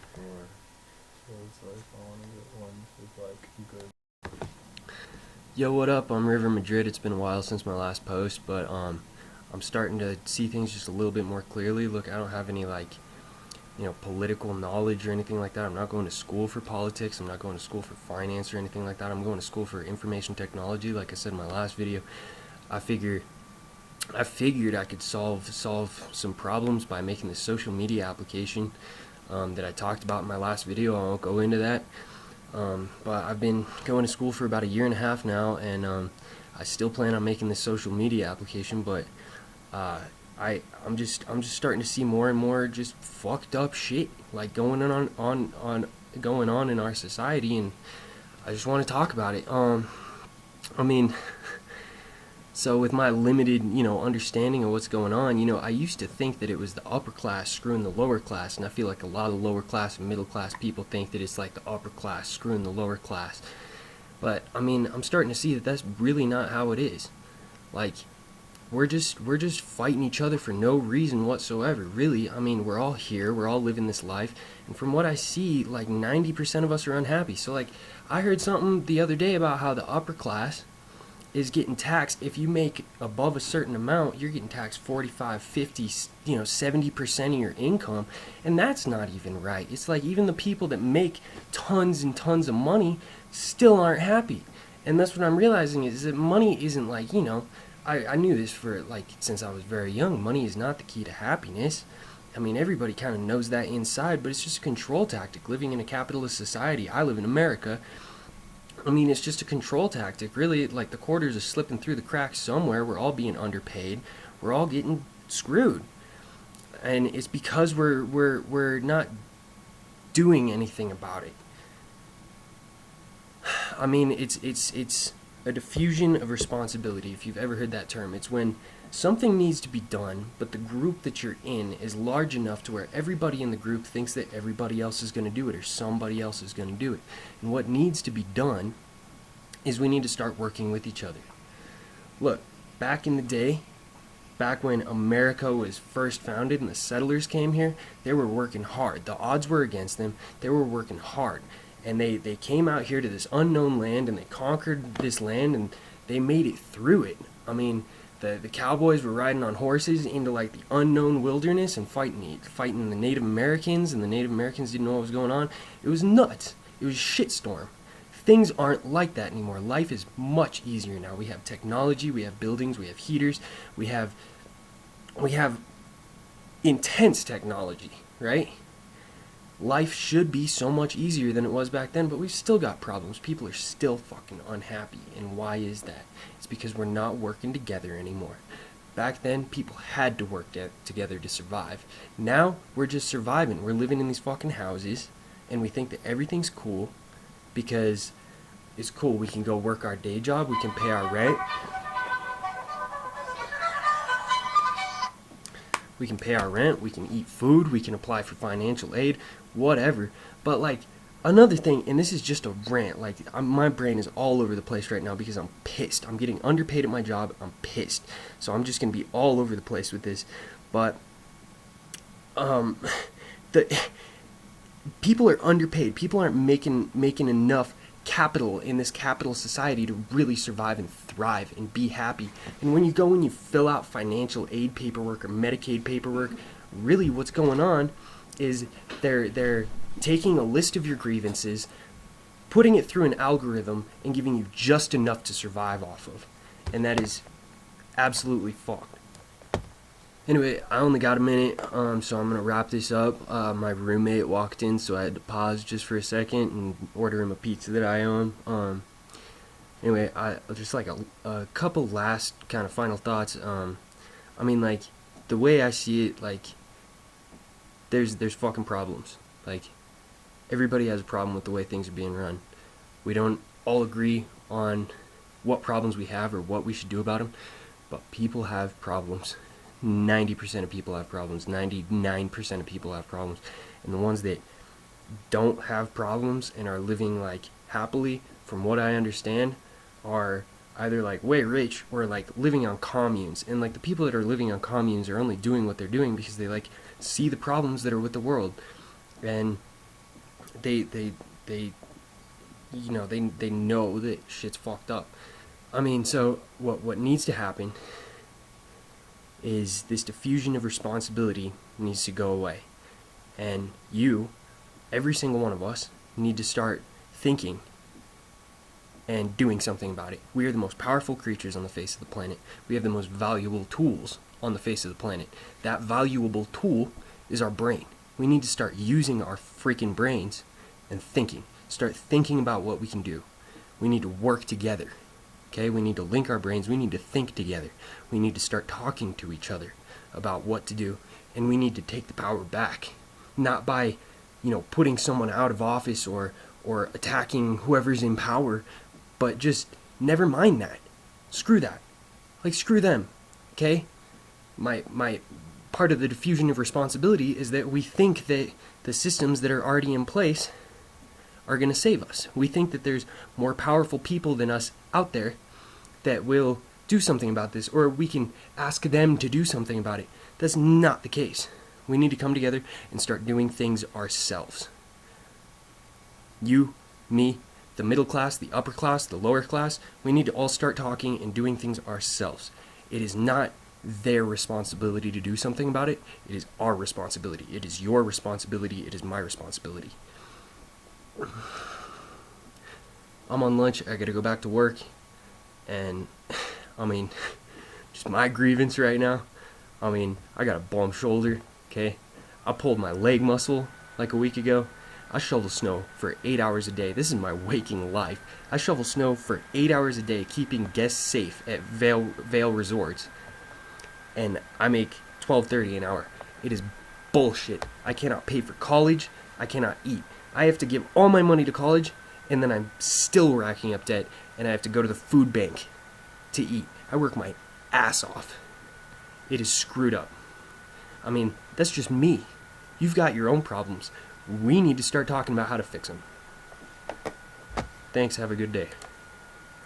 before. So it's like I want to get ones with like good. Yo, what up? I'm River Madrid. It's been a while since my last post, but I'm starting to see things just a little bit more clearly. Look, I don't have any political knowledge or anything like that. I'm not going to school for politics. I'm not going to school for finance or anything like that. I'm going to school for information technology. Like I said in my last video, I figure I figured I could solve some problems by making this social media application that I talked about in my last video. I won't go into that. But I've been going to school for about a year and a half now, and I still plan on making this social media application. But I'm just starting to see more and more just fucked up shit like going on in our society, and I just want to talk about it. I mean, so with my limited, understanding of what's going on, I used to think that it was the upper class screwing the lower class, and I feel like a lot of lower class and middle class people think that it's like the upper class screwing the lower class. But I mean, I'm starting to see that that's really not how it is. Like, we're just fighting each other for no reason whatsoever. Really, I mean, we're all here, we're all living this life, and from what I see, like 90% of us are unhappy. So like, I heard something the other day about how the upper class is getting taxed. If you make above a certain amount, you're getting taxed 45, 50, 70% of your income, and that's not even right. It's like even the people that make tons and tons of money still aren't happy. And that's what I'm realizing is that money isn't like, I knew this for like since I was very young. Money is not the key to happiness. I mean, everybody kind of knows that inside, but it's just a control tactic. Living in a capitalist society, I live in America. I mean, it's just a control tactic. Really, like the quarters are slipping through the cracks somewhere. We're all being underpaid. We're all getting screwed, and it's because we're not doing anything about it. I mean, it's a diffusion of responsibility. If you've ever heard that term, it's when something needs to be done, but the group that you're in is large enough to where everybody in the group thinks that everybody else is going to do it or somebody else is going to do it. And what needs to be done is we need to start working with each other. Look, back in the day, back when America was first founded and the settlers came here, they were working hard. The odds were against them. They were working hard. And they came out here to this unknown land, and they conquered this land, and they made it through it. I mean, the cowboys were riding on horses into like the unknown wilderness and fighting the Native Americans, and the Native Americans didn't know what was going on. It was nuts. It was a shitstorm. Things aren't like that anymore. Life is much easier now. We have technology, we have buildings, we have heaters, we have intense technology, right? Life should be so much easier than it was back then, but we've still got problems. People are still fucking unhappy. And why is that? It's because we're not working together anymore. Back then, people had to work together to survive. Now, we're just surviving. We're living in these fucking houses, and we think that everything's cool because it's cool. We can go work our day job. We can pay our rent. We can pay our rent, we can eat food, we can apply for financial aid, whatever. But like another thing, and this is just a rant, like my brain is all over the place right now because I'm pissed. I'm getting underpaid at my job. I'm pissed. So I'm just going to be all over the place with this. But the people are underpaid. People aren't making enough capital in this capital society to really survive and thrive and be happy. And when you go and you fill out financial aid paperwork or Medicaid paperwork, really what's going on is they're taking a list of your grievances, putting it through an algorithm, and giving you just enough to survive off of. And that is absolutely fucked. Anyway, I only got a minute, so I'm going to wrap this up. My roommate walked in, so I had to pause just for a second and order him a pizza that I own. Anyway, I just like a couple last kind of final thoughts. I mean, like, the way I see it, like, there's fucking problems. Like, everybody has a problem with the way things are being run. We don't all agree on what problems we have or what we should do about them, but people have problems. 90% of people have problems. 99% of people have problems. And the ones that don't have problems and are living like happily, from what I understand, are either like way rich or like living on communes. And like the people that are living on communes are only doing what they're doing because they like see the problems that are with the world. And they they know that shit's fucked up. I mean, so what needs to happen is this diffusion of responsibility needs to go away. And every single one of us, need to start thinking and doing something about it. We are the most powerful creatures on the face of the planet. We have the most valuable tools on the face of the planet. That valuable tool is our brain. We need to start using our freaking brains and thinking. Start thinking about what we can do. We need to work together. Okay, we need to link our brains. We need to think together. We need to start talking to each other about what to do, and we need to take the power back, not by, putting someone out of office or attacking whoever's in power, but just never mind that. Screw that. Like, screw them. Okay? My part of the diffusion of responsibility is that we think that the systems that are already in place are going to save us. We think that there's more powerful people than us out there that will do something about this, or we can ask them to do something about it. That's not the case. We need to come together and start doing things ourselves. You, me, the middle class, the upper class, the lower class, we need to all start talking and doing things ourselves. It is not their responsibility to do something about it. It is our responsibility. It is your responsibility. It is my responsibility. I'm on lunch. I gotta go back to work. And, just my grievance right now. I got a bum shoulder, okay? I pulled my leg muscle like a week ago. I shovel snow for 8 hours a day. This is my waking life. I shovel snow for 8 hours a day, keeping guests safe at Vail Resorts. And I make $12.30 an hour. It is bullshit. I cannot pay for college. I cannot eat. I have to give all my money to college, and then I'm still racking up debt, and I have to go to the food bank to eat. I work my ass off. It is screwed up. That's just me. You've got your own problems. We need to start talking about how to fix them. Thanks, have a good day.